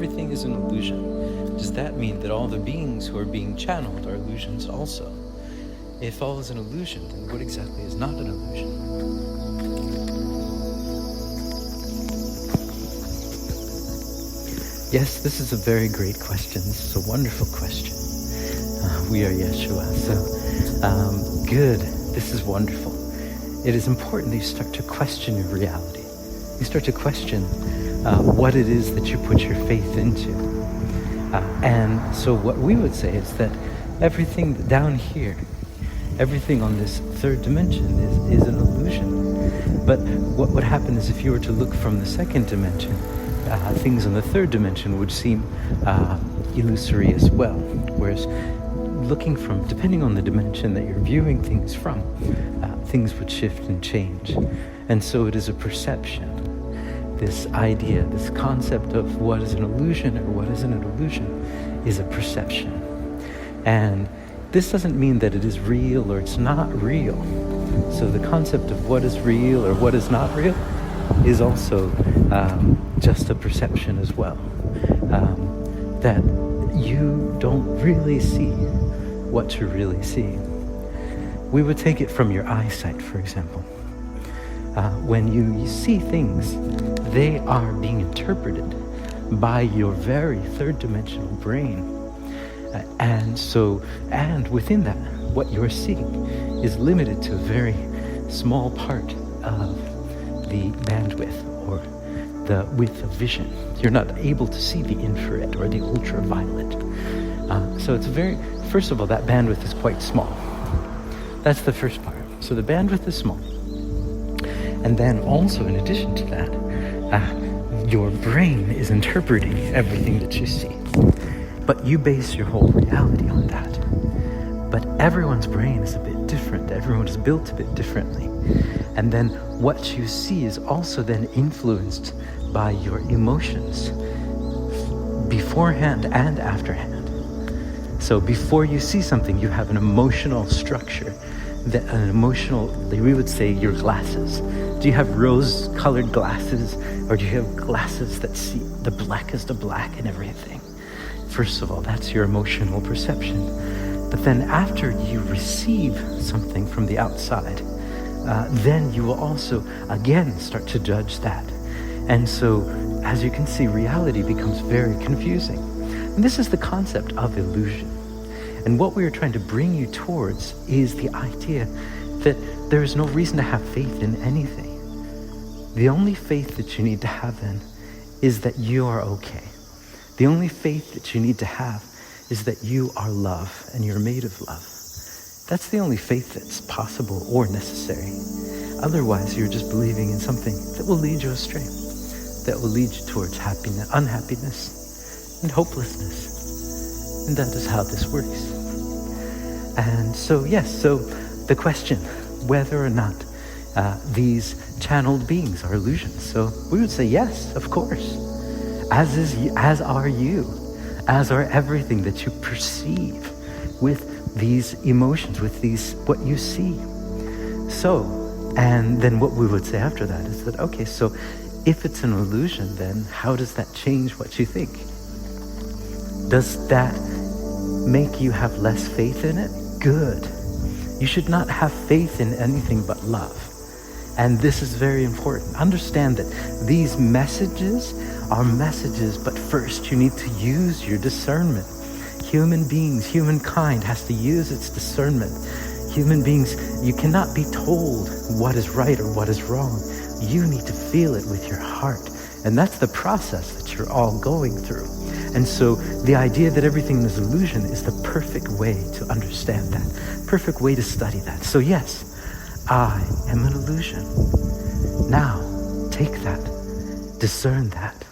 everything is an illusion, does that mean that all the beings who are being channeled are illusions also? If all is an illusion, then what exactly is not an illusion? Yes, this is a very great question. This is a wonderful question. We are Yeshua, so good. This is wonderful. It is important that you start to question your reality. You start to question what it is that you put your faith into. And so what we would say is that everything down here, everything on this third dimension is an illusion. But what would happen is if you were to look from the second dimension, things on the third dimension would seem illusory as well. Whereas looking from, depending on the dimension that you're viewing things from, things would shift and change. And so it is a perception. This idea, this concept of what is an illusion or what isn't an illusion is a perception. And this doesn't mean that it is real or it's not real. So the concept of what is real or what is not real is also just a perception as well. That you don't really see what you're really seeing. We would take it from your eyesight, for example. When you see things, they are being interpreted by your very third dimensional brain. And within that, what you're seeing is limited to a very small part of the bandwidth or the width of vision. You're not able to see the infrared or the ultraviolet. So it's first of all, that bandwidth is quite small. That's the first part. So the bandwidth is small. And then also, in addition to that, your brain is interpreting everything that you see. But you base your whole reality on that. But everyone's brain is a bit different. Everyone is built a bit differently. And then what you see is also then influenced by your emotions beforehand and afterhand. So before you see something, you have an emotional structure, we would say your glasses. Do you have rose-colored glasses, or do you have glasses that see the blackest of black and everything? First of all, that's your emotional perception. But then after you receive something from the outside, then you will also, again, start to judge that. And so, as you can see, reality becomes very confusing. And this is the concept of illusion. And what we are trying to bring you towards is the idea that there is no reason to have faith in anything. The only faith that you need to have then is that you are okay. The only faith that you need to have is that you are love and you're made of love. That's the only faith that's possible or necessary. Otherwise, you're just believing in something that will lead you astray, that will lead you towards happiness, unhappiness, and hopelessness. And that is how this works. And so, yes, so the question, whether or not these channeled beings are illusions. So we would say yes, of course. As are you, as are everything that you perceive with these emotions, with these, what you see. So, and then what we would say after that is that, okay, so if it's an illusion, then how does that change what you think? Does that make you have less faith in it? Good. You should not have faith in anything but love. And this is very important. Understand that these messages are messages, but first you need to use your discernment. Human beings, humankind has to use its discernment. Human beings, you cannot be told what is right or what is wrong. You need to feel it with your heart. And that's the process that you're all going through. And so the idea that everything is illusion is the perfect way to understand that, perfect way to study that. So yes, I am an illusion. Now, take that, discern that,